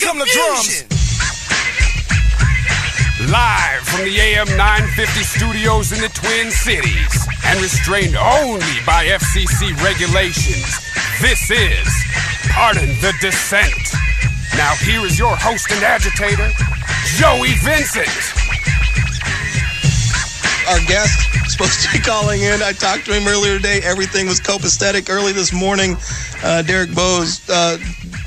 come the drums. Live from the AM 950 studios in the Twin Cities and restrained only by FCC regulations, this is Pardon the Dissent. Now here is your host and agitator, Joey Vincent. Our guest supposed to be calling in. I talked to him earlier today. Everything was copacetic. Early this morning, Derrick Broze,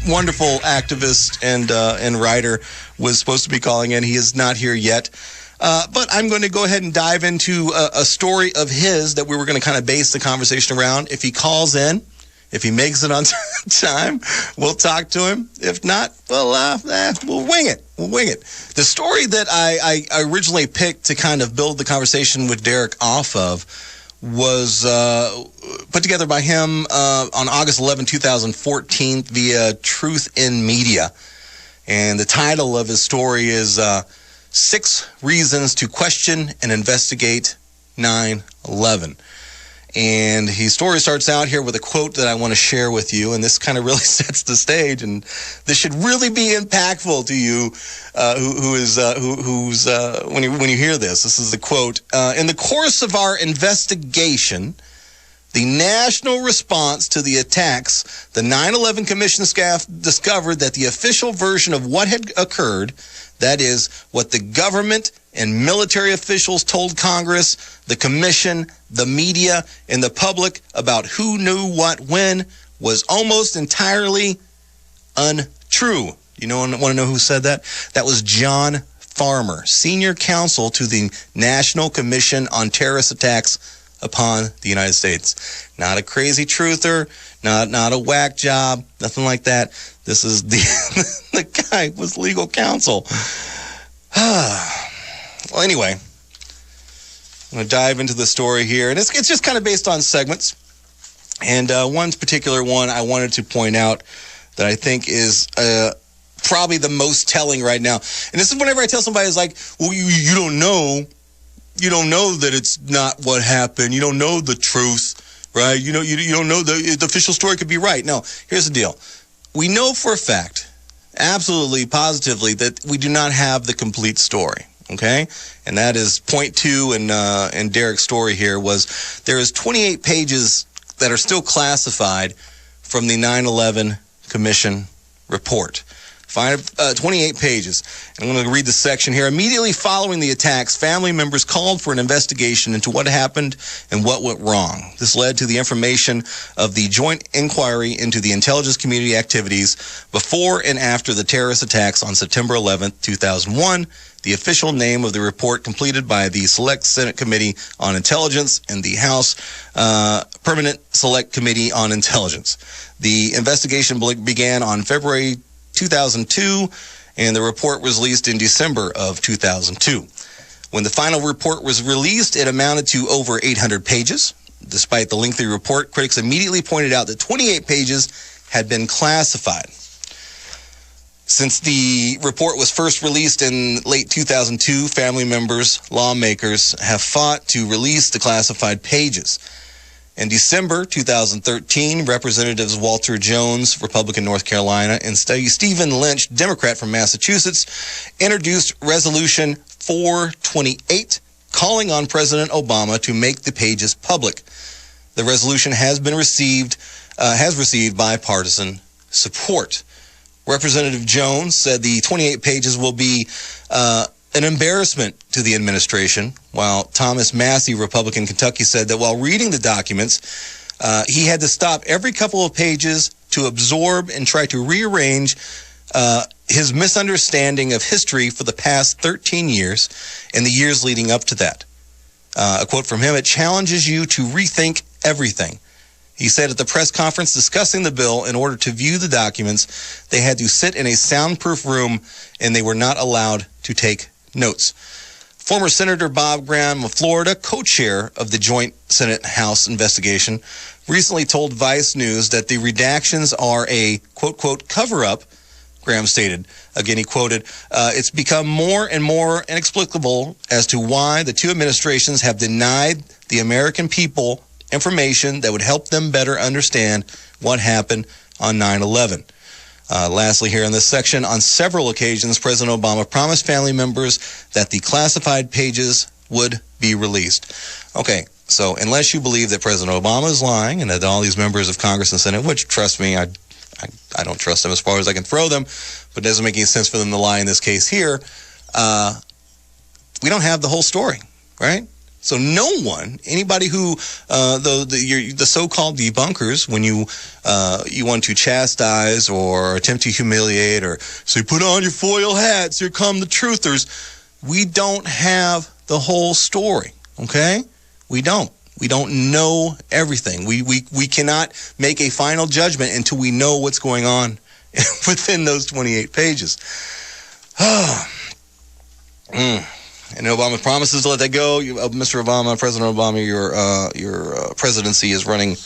wonderful activist and writer, was supposed to be calling in. He is not here yet. But I'm going to go ahead and dive into a story of his that we were going to kind of base the conversation around. If he calls in, if he makes it on time, we'll talk to him. If not, we'll wing it. We'll wing it. The story that I originally picked to kind of build the conversation with Derrick off of was put together by him on August 11, 2014 via Truth in Media. And the title of his story is 6 Reasons to Question and Investigate 9/11. And his story starts out here with a quote that I want to share with you, and this kind of really sets the stage, and this should really be impactful to you when you hear this. This is the quote. In the course of our investigation, the national response to the attacks, the 9/11 Commission staff discovered that the official version of what had occurred, that is, what the government and military officials told Congress, the commission, the media, and the public about who knew what when, was almost entirely untrue. You want to know who said that? That was John Farmer, senior counsel to the National Commission on Terrorist Attacks upon the United States. Not a crazy truther, not a whack job, nothing like that. This is the guy was legal counsel. Well, anyway, I'm going to dive into the story here, and it's just kind of based on segments. And one particular one I wanted to point out that I think is probably the most telling right now. And this is whenever I tell somebody, it's like, well, you don't know that it's not what happened. You don't know the truth, right? You don't know the official story could be right. No, here's the deal. We know for a fact, absolutely, positively, that we do not have the complete story. Okay, and that is point 2 in Derrick's story here was there is 28 pages that are still classified from the 9/11 Commission report. 28 pages. And I'm going to read the section here. Immediately following the attacks, family members called for an investigation into what happened and what went wrong. This led to the information of the joint inquiry into the intelligence community activities before and after the terrorist attacks on September 11th, 2001. The official name of the report completed by the Select Senate Committee on Intelligence and the House Permanent Select Committee on Intelligence. The investigation began on February 2002, and the report was released in December of 2002. When the final report was released, it amounted to over 800 pages. Despite the lengthy report, critics immediately pointed out that 28 pages had been classified. Since the report was first released in late 2002, family members, lawmakers have fought to release the classified pages. In December 2013, Representatives Walter Jones, Republican, North Carolina, and Stephen Lynch, Democrat from Massachusetts, introduced Resolution 428, calling on President Obama to make the pages public. The resolution has received bipartisan support. Representative Jones said the 28 pages will be an embarrassment to the administration, while Thomas Massey, Republican, Kentucky, said that while reading the documents, he had to stop every couple of pages to absorb and try to rearrange his misunderstanding of history for the past 13 years and the years leading up to that. A quote from him, "It challenges you to rethink everything." He said at the press conference discussing the bill, in order to view the documents, they had to sit in a soundproof room and they were not allowed to take notes. Former Senator Bob Graham of Florida, co-chair of the Joint Senate-House investigation, recently told Vice News that the redactions are a, quote, cover-up, Graham stated. Again, he quoted, "It's become more and more inexplicable as to why the two administrations have denied the American people information that would help them better understand what happened on 9/11. Lastly, here in this section, on several occasions, President Obama promised family members that the classified pages would be released. Okay, so unless you believe that President Obama is lying and that all these members of Congress and Senate, which, trust me, I don't trust them as far as I can throw them, but it doesn't make any sense for them to lie in this case here, we don't have the whole story, right? So no one, anybody who, the so-called debunkers, when you want to chastise or attempt to humiliate or say, put on your foil hats, here come the truthers, we don't have the whole story, okay? We don't know everything. We cannot make a final judgment until we know what's going on within those 28 pages. And Obama promises to let that go. Mr. Obama, President Obama, your presidency is running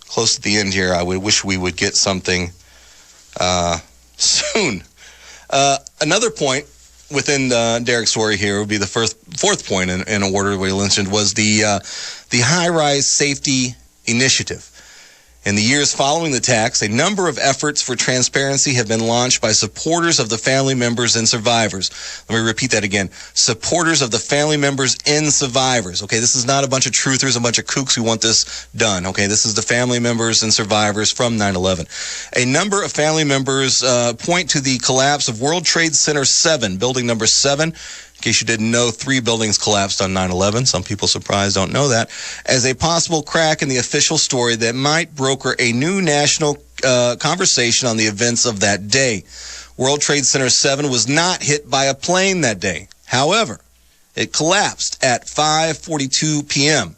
close to the end here. I wish we would get something soon. Another point within Derrick's story here would be the fourth point in order we mentioned was the high-rise safety initiative. In the years following the attacks, a number of efforts for transparency have been launched by supporters of the family members and survivors. Let me repeat that again. Supporters of the family members and survivors. Okay, this is not a bunch of truthers, a bunch of kooks who want this done. Okay, this is the family members and survivors from 9/11. A number of family members point to the collapse of World Trade Center 7, building number 7. In case you didn't know, 3 buildings collapsed on 9/11. Some people surprised don't know that. As a possible crack in the official story that might broker a new national conversation on the events of that day. World Trade Center 7 was not hit by a plane that day. However, it collapsed at 5:42 p.m.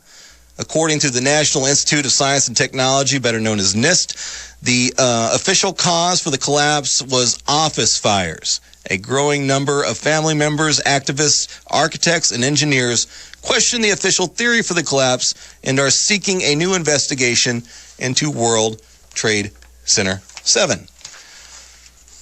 According to the National Institute of Science and Technology, better known as NIST, the official cause for the collapse was office fires. A growing number of family members, activists, architects, and engineers question the official theory for the collapse and are seeking a new investigation into World Trade Center 7.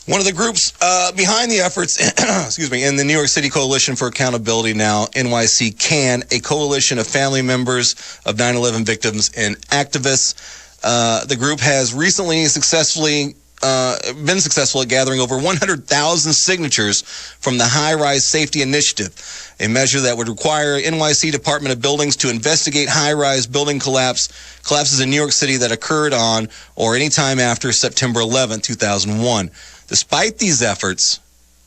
One of the groups behind the efforts, in the New York City Coalition for Accountability Now, NYC CAN, a coalition of family members of 9/11 victims and activists. The group has recently been successful at gathering over 100,000 signatures from the High-Rise Safety Initiative, a measure that would require NYC Department of Buildings to investigate high-rise building collapses in New York City that occurred on or any time after September 11, 2001. Despite these efforts,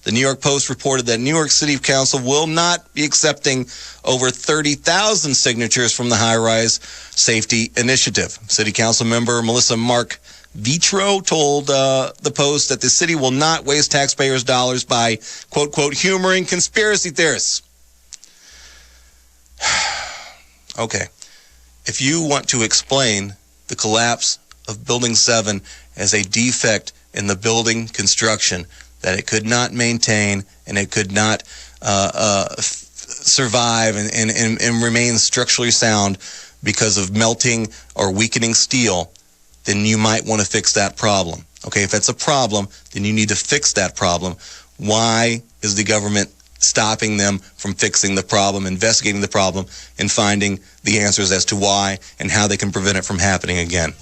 the New York Post reported that New York City Council will not be accepting over 30,000 signatures from the High-Rise Safety Initiative. City Council member Melissa Mark Vitro told the Post that the city will not waste taxpayers' dollars by, quote, humoring conspiracy theorists. Okay. If you want to explain the collapse of Building 7 as a defect in the building construction, that it could not maintain and it could not survive and remain structurally sound because of melting or weakening steel, then you might want to fix that problem. Okay, if that's a problem, then you need to fix that problem. Why is the government stopping them from fixing the problem, investigating the problem, and finding the answers as to why and how they can prevent it from happening again?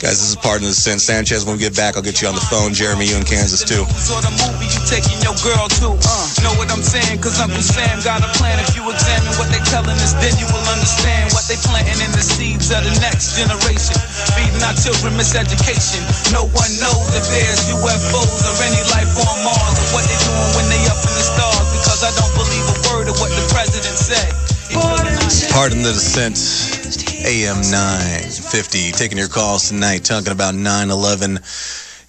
Guys, this is Pardon the Dissent. Sanchez, when we get back, I'll get you on the phone. Jeremy, you in Kansas, too. Sort of movie you taking your girl to. Know what I'm saying? Cause Uncle Sam got a plan. If you examine what they telling us, then you will understand what they planting in the seeds of the next generation. Feeding our children miseducation. No one knows if there's UFOs or any life on Mars or what they doing when they up in the stars. Because I don't believe a word of what the president said. Pardon the Dissent. AM 950, taking your calls tonight, talking about 9/11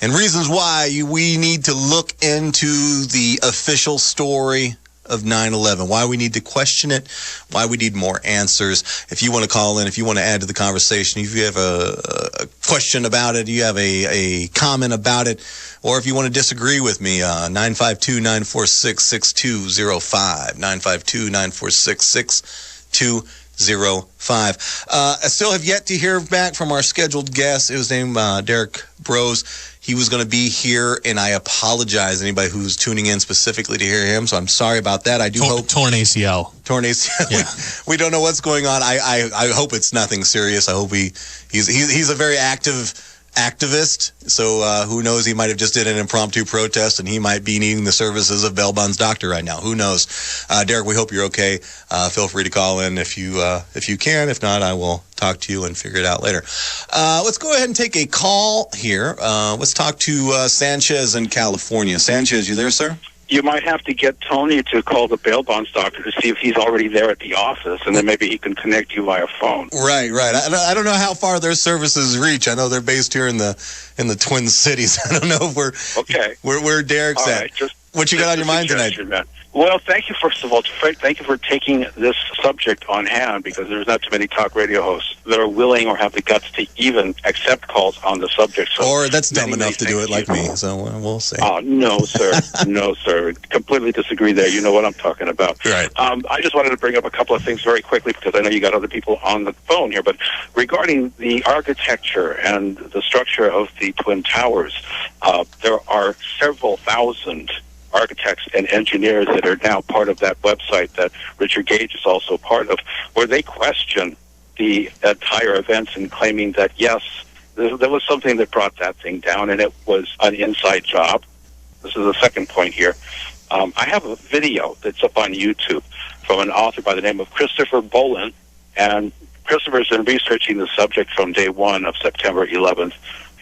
and reasons why we need to look into the official story of 9/11, why we need to question it, why we need more answers. If you want to call in, if you want to add to the conversation, if you have a question about it, you have a comment about it, or if you want to disagree with me, 952-946-6205, 952-946-6205. I still have yet to hear back from our scheduled guest. It was named Derrick Broze. He was going to be here, and I apologize to anybody who's tuning in specifically to hear him, so I'm sorry about that. I do hope... Torn ACL. Torn ACL. Yeah. We don't know what's going on. I hope it's nothing serious. I hope he's a very active activist. So who knows? He might have just did an impromptu protest, and he might be needing the services of bail bonds doctor right now. Who knows? Derrick, we hope you're okay. Feel free to call in if you can. If not, I will talk to you and figure it out later. Let's go ahead and take a call here. Let's talk to Sanchez in California. Sanchez, you there, sir? You might have to get Tony to call the bail bonds doctor to see if he's already there at the office, and then maybe he can connect you via phone. Right. I don't know how far their services reach. I know they're based here in the Twin Cities. I don't know if where Derrick's at. Right, what you got on your mind tonight? Man. Well, thank you, first of all. Thank you for taking this subject on hand, because there's not too many talk radio hosts that are willing or have the guts to even accept calls on the subject. So or that's dumb enough to do it like me, so we'll see. Oh, no, sir. No, sir. Completely disagree there. You know what I'm talking about. Right. I just wanted to bring up a couple of things very quickly, because I know you got other people on the phone here, but regarding the architecture and the structure of the Twin Towers, there are several thousand architects and engineers that are now part of that website that Richard Gage is also part of, where they question the entire events and claiming that, yes, there was something that brought that thing down, and it was an inside job. This is the second point here. I have a video that's up on YouTube from an author by the name of Christopher Bolin, and Christopher's been researching the subject from day one of September 11th,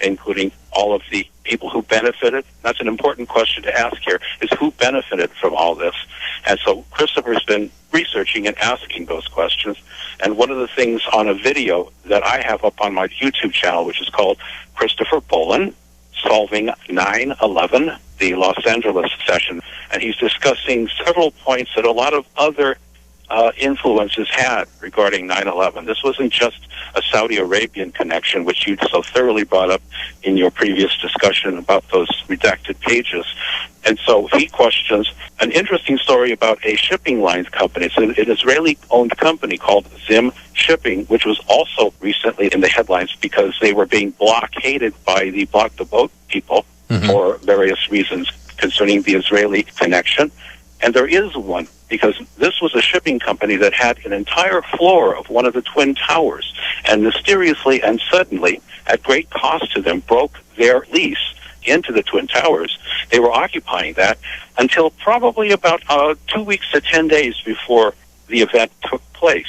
including all of the people who benefited. That's an important question to ask here, is who benefited from all this? And so Christopher's been researching and asking those questions. And one of the things on a video that I have up on my YouTube channel, which is called Christopher Bolin, Solving 9/11, the Los Angeles session. And he's discussing several points that a lot of other influences had regarding 9/11. This wasn't just a Saudi Arabian connection, which you so thoroughly brought up in your previous discussion about those redacted pages. And so he questions an interesting story about a shipping lines company. It's an Israeli-owned company called Zim Shipping, which was also recently in the headlines because they were being blockaded by the Block the Boat people for various reasons concerning the Israeli connection. And there is one, because this was a shipping company that had an entire floor of one of the Twin Towers, and mysteriously and suddenly, at great cost to them, broke their lease into the Twin Towers. They were occupying that until probably about 2 weeks to 10 days before the event took place.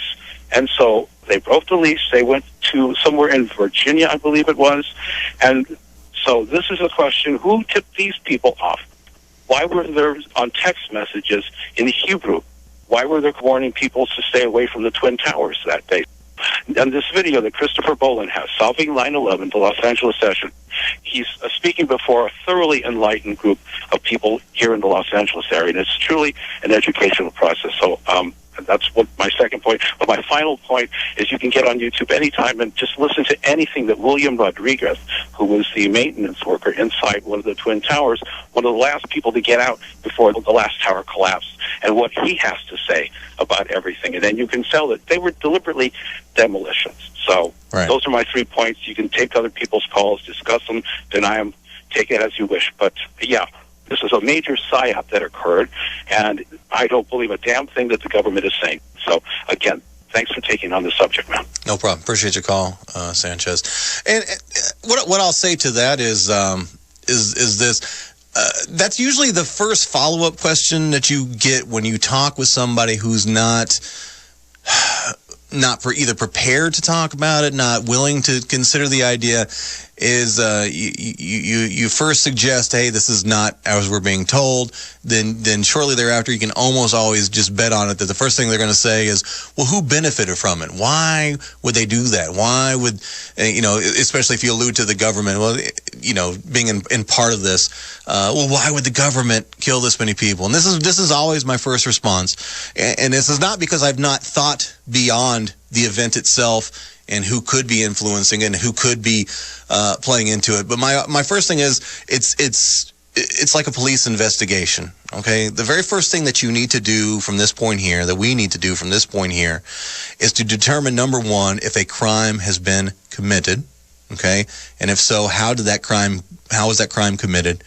And so they broke the lease. They went to somewhere in Virginia, I believe it was. And so this is a question, who tipped these people off? Why were there on text messages in Hebrew? Why were there warning people to stay away from the Twin Towers that day? And this video that Christopher Bolin has, Solving 9/11, the Los Angeles session, he's speaking before a thoroughly enlightened group of people here in the Los Angeles area, and it's truly an educational process. So that's what my second point. But my final point is you can get on YouTube anytime and just listen to anything that William Rodriguez, who was the maintenance worker inside one of the Twin Towers, one of the last people to get out before the last tower collapsed, and what he has to say about everything. And then you can tell that they were deliberately demolitions. So those are my 3 points. You can take other people's calls, discuss them, deny them, take it as you wish. But, yeah, this is a major psyop that occurred, and I don't believe a damn thing that the government is saying. So, again, thanks for taking on the subject, man. No problem. Appreciate your call, Sanchez. And what I'll say to that is this. That's usually the first follow-up question that you get when you talk with somebody who's not either prepared to talk about it, not willing to consider the idea, is you first suggest, hey, this is not as we're being told. Then shortly thereafter, you can almost always just bet on it that the first thing they're going to say is, well, who benefited from it? Why would they do that? Why would, especially if you allude to the government, well, being in part of this, well, why would the government kill this many people? And this is always my first response. And this is not because I've not thought beyond the event itself and who could be influencing and who could be playing into it. But my first thing is it's like a police investigation. Okay, the very first thing that you need to do from this point here, that we need to do from this point here, is to determine, number one, if a crime has been committed. Okay, and if so, how was that crime committed?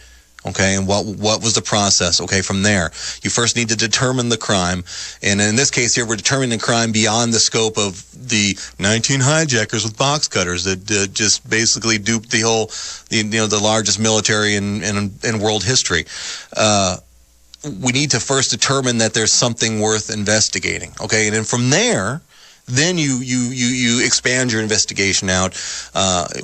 Okay, and what was the process? Okay, from there, you first need to determine the crime, and in this case here, we're determining the crime beyond the scope of the 19 hijackers with box cutters that just basically duped the whole, the largest military in world history. We need to first determine that there's something worth investigating. Okay, and then from there, then you expand your investigation out.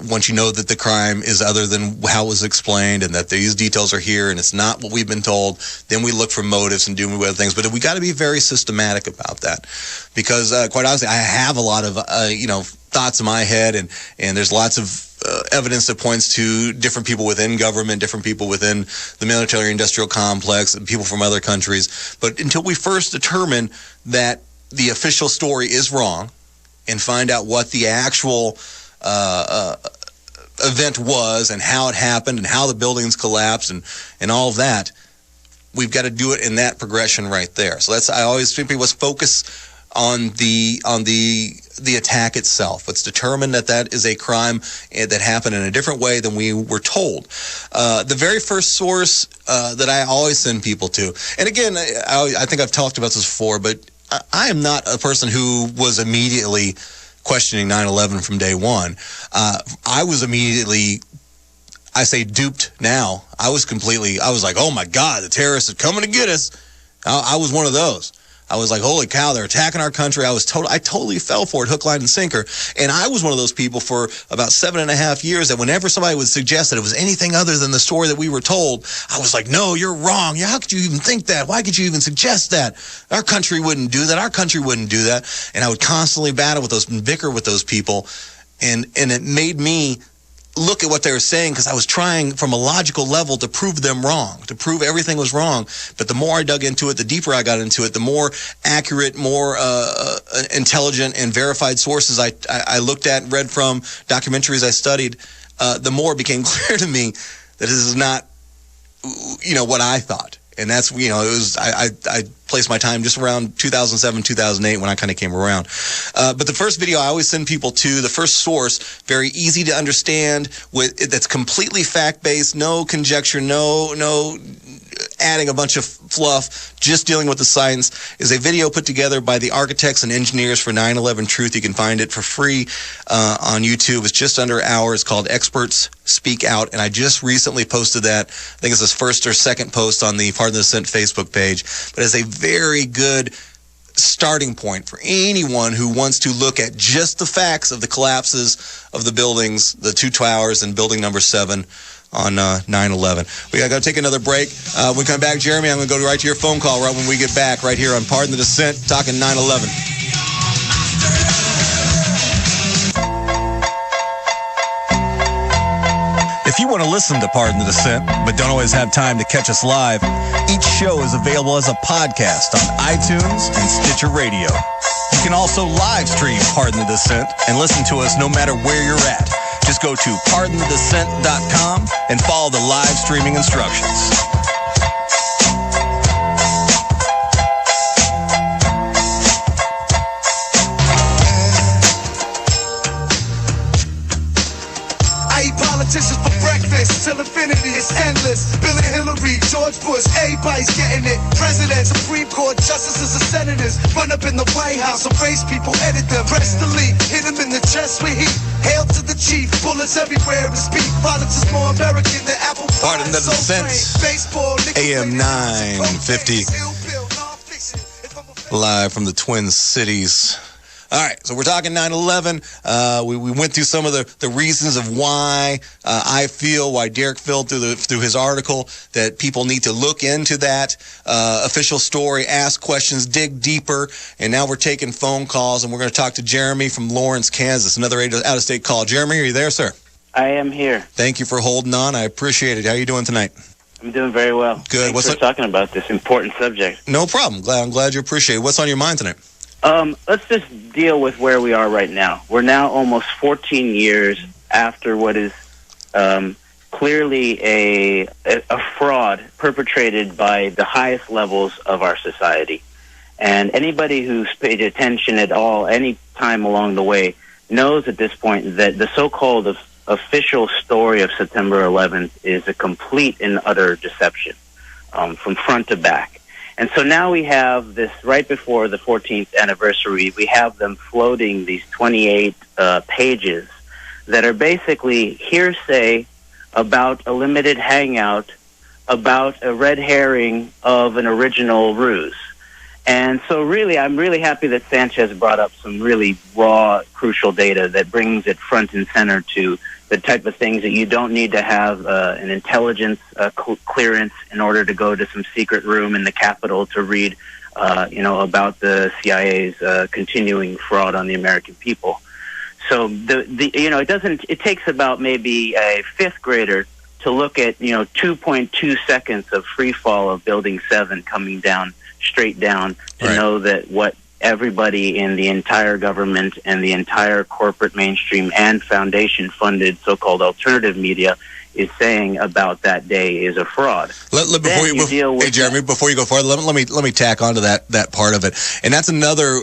Once you know that the crime is other than how it was explained and that these details are here and it's not what we've been told, then we look for motives and do other things. But we got to be very systematic about that, because quite honestly, I have a lot of thoughts in my head, and there's lots of evidence that points to different people within government, different people within the military-industrial complex, and people from other countries. But until we first determine that the official story is wrong and find out what the actual event was and how it happened and how the buildings collapsed and all of that, we've got to do it in that progression right there. So I always think people focus on the attack itself. Let's determine that is a crime that happened in a different way than we were told. The very first source that I always send people to, and again, I think I've talked about this before, but I am not a person who was immediately questioning 9/11 from day one. I was immediately, I say duped now. I was like, oh my God, the terrorists are coming to get us. I was one of those. I was like, holy cow, they're attacking our country. I totally fell for it, hook, line, and sinker. And I was one of those people for about 7.5 years that whenever somebody would suggest that it was anything other than the story that we were told, I was like, no, you're wrong. How could you even think that? Why could you even suggest that? Our country wouldn't do that. Our country wouldn't do that. And I would constantly battle with those and bicker with those people. And it made me look at what they were saying, because I was trying from a logical level to prove them wrong, to prove everything was wrong. But the more I dug into it, the deeper I got into it, the more accurate, more intelligent and verified sources I looked at and read from, documentaries I studied, the more it became clear to me that this is not, what I thought. And that's, it was, I placed my time just around 2007, 2008 when I kind of came around. But the first video I always send people to, the first source, very easy to understand, that's completely fact-based, no conjecture, no adding a bunch of fluff, just dealing with the science, is a video put together by the architects and engineers for 9/11 Truth. You can find it for free on YouTube. It's just under an hour. It's called Experts Speak Out, and I just recently posted that. I think it's his first or second post on the Pardon the Dissent Facebook page. But it's a very good starting point for anyone who wants to look at just the facts of the collapses of the buildings, the two towers and building number 7 on 9/11. We got to go take another break. When we come back, Jeremy, I'm going to go right to your phone call right when we get back, right here on Pardon the Dissent, talking 9/11. If you want to listen to Pardon the Dissent, but don't always have time to catch us live, each show is available as a podcast on iTunes and Stitcher Radio. You can also live stream Pardon the Dissent and listen to us no matter where you're at. Just go to pardonthedissent.com and follow the live streaming instructions. Politicians for breakfast till infinity is endless. Bill and Hillary, George Bush, everybody's getting it. Presidents, Supreme Court justices, and senators run up in the White House, erase people, edit them, press delete, hit them in the chest with heat. Hail to the chief, bullets everywhere and speak. Violence is more American than apple pie. Pardon the Dissent, AM 950, live from the Twin Cities. All right, so we're talking 9/11. We went through some of the reasons of why why Derrick felt through his article that people need to look into that official story, ask questions, dig deeper. And now we're taking phone calls, and we're going to talk to Jeremy from Lawrence, Kansas, another out-of-state call. Jeremy, are you there, sir? I am here. Thank you for holding on. I appreciate it. How are you doing tonight? I'm doing very well. Good. Thanks for talking about this important subject. No problem. I'm glad you appreciate it. What's on your mind tonight? Let's just deal with where we are right now. We're now almost 14 years after what is clearly a fraud perpetrated by the highest levels of our society. And anybody who's paid attention at all any time along the way knows at this point that the so-called official story of September 11th is a complete and utter deception, from front to back. And so now we have this, right before the 14th anniversary, we have them floating these 28 pages that are basically hearsay about a limited hangout, about a red herring of an original ruse. And so really, I'm really happy that Sanchez brought up some really raw, crucial data that brings it front and center to the type of things that you don't need to have an intelligence clearance in order to go to some secret room in the Capitol to read, about the CIA's continuing fraud on the American people. So it takes about maybe a fifth grader to look at 2.2 seconds of free fall of Building 7 coming down straight down to know that what everybody in the entire government and the entire corporate mainstream and foundation funded so-called alternative media is saying about that day is a fraud. Jeremy, before you go forward, let me tack onto that part of it. And that's another,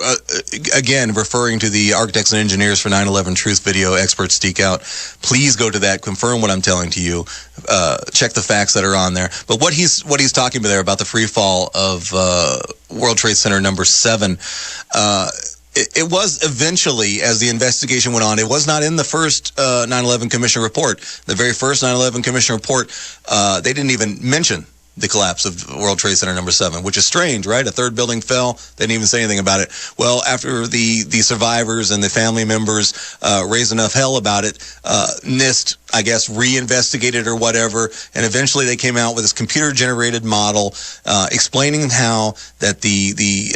again, referring to the Architects and Engineers for 9/11 Truth video experts speak out. Please go to that, confirm what I'm telling to you, check the facts that are on there. But what he's talking about there about the free fall of World Trade Center number 7, it was eventually, as the investigation went on, it was not in the first 9/11 Commission report. The very first 9/11 Commission report, they didn't even mention the collapse of World Trade Center number 7, which is strange, right? A third building fell. They didn't even say anything about it. Well, after the survivors and the family members raised enough hell about it, NIST, I guess, reinvestigated or whatever, and eventually they came out with this computer-generated model explaining how that the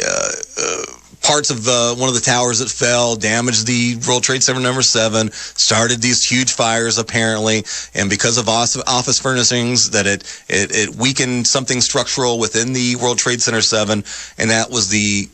parts of one of the towers that fell damaged the World Trade Center number 7, started these huge fires apparently, and because of office furnishings that it weakened something structural within the World Trade Center 7, and that was the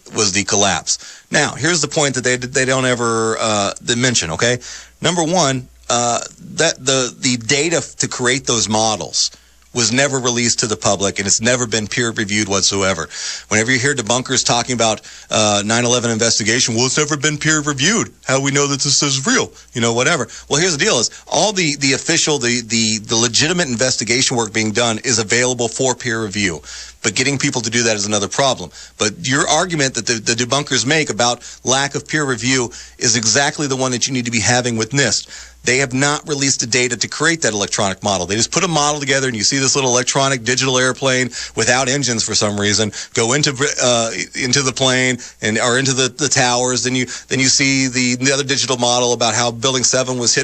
collapse. Now, here's the point that they don't ever mention, okay? Number one, that the data to create those models was never released to the public, and it's never been peer-reviewed whatsoever. Whenever you hear debunkers talking about 9/11 investigation, well, it's never been peer-reviewed. How do we know that this is real? Whatever. Well, here's the deal: is all the official, the legitimate investigation work being done is available for peer review. But getting people to do that is another problem. But your argument that the debunkers make about lack of peer review is exactly the one that you need to be having with NIST. They have not released the data to create that electronic model. They just put a model together, and you see this little electronic digital airplane without engines for some reason go into the plane or into the towers. Then you see the other digital model about how Building 7 was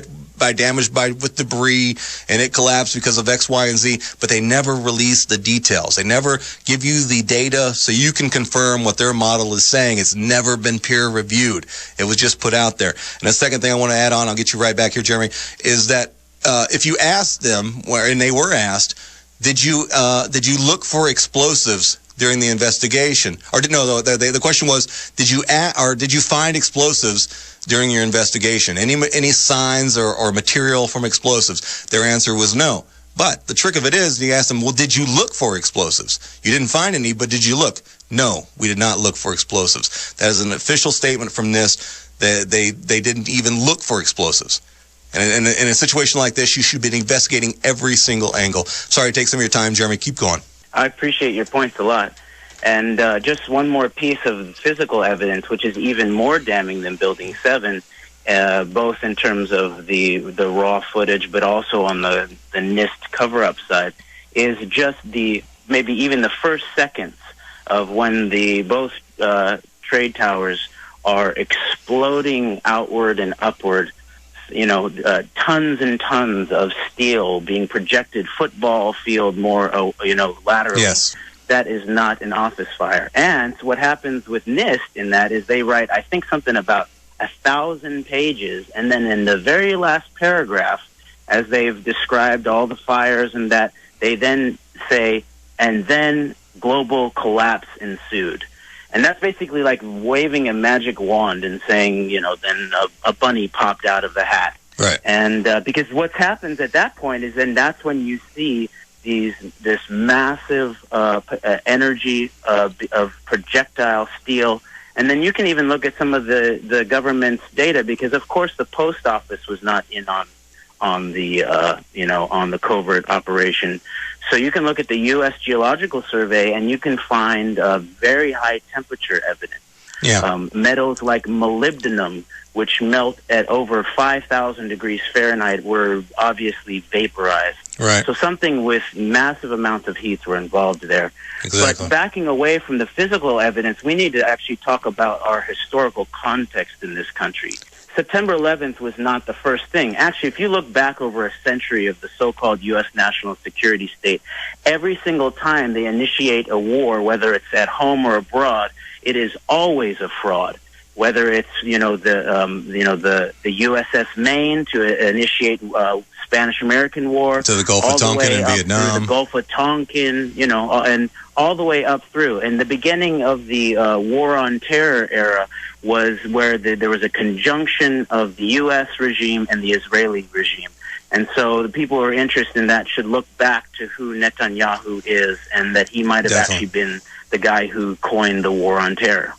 damaged with debris, and it collapsed because of X, Y, and Z. But they never release the details. They never give you the data so you can confirm what their model is saying. It's never been peer reviewed. It was just put out there. And the second thing I want to add on, I'll get you right back here, Jeremy, is that if you ask them, and they were asked, did you look for explosives during the investigation? Or the question was, did you find explosives during your investigation? Any signs or material from explosives? Their answer was no. But the trick of it is, you ask them, well, did you look for explosives? You didn't find any, but did you look? No, we did not look for explosives. That is an official statement from NIST that they didn't even look for explosives. And in a situation like this, you should be investigating every single angle. Sorry to take some of your time, Jeremy. Keep going. I appreciate your points a lot. And just one more piece of physical evidence, which is even more damning than Building 7, both in terms of the raw footage, but also on the NIST cover-up side, is just maybe even the first seconds of when both trade towers are exploding outward and upward. Tons and tons of steel being projected football field more, laterally. Yes. That is not an office fire. And what happens with NIST in that is they write, I think, something about 1,000 pages, and then in the very last paragraph, as they've described all the fires and that, they then say, and then global collapse ensued. And that's basically like waving a magic wand and saying, then a bunny popped out of the hat. Right. And because what happens at that point is then that's when you see this massive energy of projectile steel. And then you can even look at some of the government's data, because, of course, the post office was not in on the on the covert operation. So you can look at the U.S. Geological Survey, and you can find very high temperature evidence. Yeah. Metals like molybdenum, which melt at over 5,000 degrees Fahrenheit, were obviously vaporized. Right. So something with massive amounts of heat were involved there. Exactly. But backing away from the physical evidence, we need to actually talk about our historical context in this country. September 11th was not the first thing. Actually, if you look back over a century of the so-called U.S. national security state, every single time they initiate a war, whether it's at home or abroad, it is always a fraud. Whether it's the USS Maine to initiate Spanish-American War, to the Gulf of Tonkin in Vietnam, the Gulf of Tonkin, and all the way up through. And the beginning of the War on Terror era was where there was a conjunction of the U.S. regime and the Israeli regime. And so the people who are interested in that should look back to who Netanyahu is, and that he might have actually been the guy who coined the War on Terror.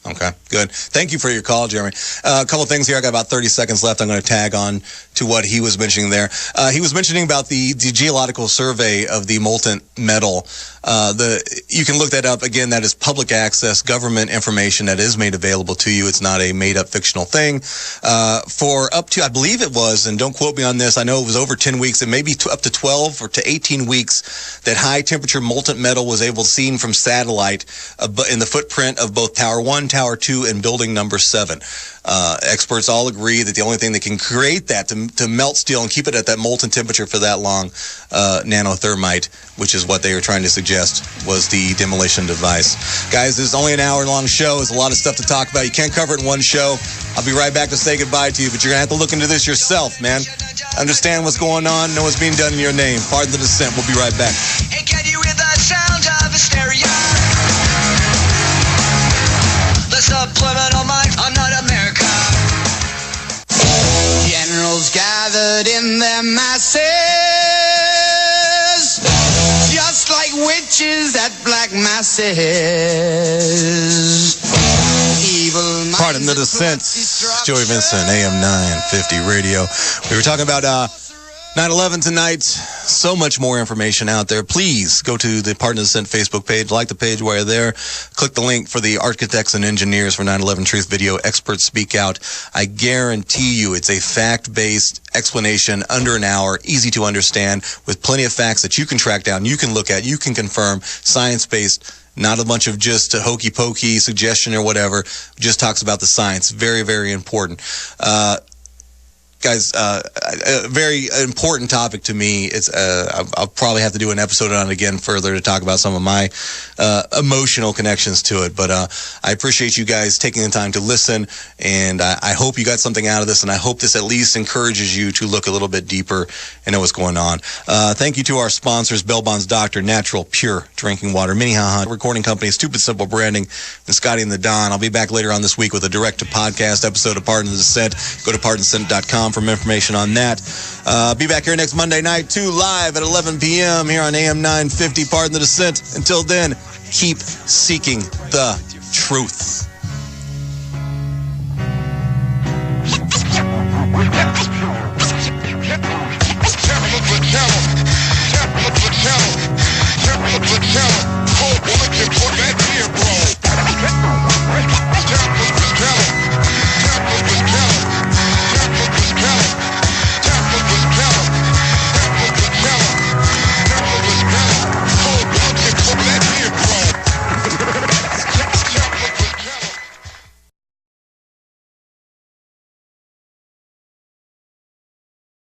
Okay, good. Thank you for your call, Jeremy. A couple of things here. I got about 30 seconds left. I'm going to tag on to what he was mentioning there. He was mentioning about the geological survey of the molten metal. You can look that up. Again, that is public access government information that is made available to you. It's not a made-up fictional thing. For up to, I believe it was, and don't quote me on this, I know it was over 10 weeks, and maybe up to 12 or to 18 weeks, that high-temperature molten metal was able to be seen from satellite in the footprint of both Tower 1, Tower 2, and building number 7. Experts all agree that the only thing that can create that, to melt steel and keep it at that molten temperature for that long, nanothermite, which is what they were trying to suggest, was the demolition device. Guys, this is only an hour-long show. There's a lot of stuff to talk about. You can't cover it in one show. I'll be right back to say goodbye to you, but you're going to have to look into this yourself, man. Understand what's going on, know what's being done in your name. Pardon the dissent. We'll be right back. Hey, can you hear the sound of hysteria? The subliminal mind, I'm not America. Generals gathered in their masses, just like witches at black masses. Evil. Pardon the dissent. Joey Vincent, AM 950 Radio. We were talking about 9/11 tonight. So much more information out there. Please go to the Pardon the Dissent Facebook page. Like the page while you're there. Click the link for the architects and engineers for 9/11 Truth Video. Experts speak out. I guarantee you it's a fact-based explanation under an hour, easy to understand, with plenty of facts that you can track down, you can look at, you can confirm, science-based. Not a bunch of just a hokey-pokey suggestion or whatever. Just talks about the science. Very, very important. Guys, a very important topic to me. It's I'll probably have to do an episode on it again further to talk about some of my emotional connections to it. But I appreciate you guys taking the time to listen, and I hope you got something out of this, and I hope this at least encourages you to look a little bit deeper and know what's going on. Thank you to our sponsors, Bell Bonds Doctor, Natural Pure Drinking Water, Minnehaha Recording Company, Stupid Simple Branding, and Scotty and the Don. I'll be back later on this week with a direct-to-podcast episode of Pardon the Dissent. Go to pardondissent.com for information on that. Be back here next Monday night, too, live at 11 p.m. here on AM 950. Pardon the Dissent. Until then, keep seeking the truth.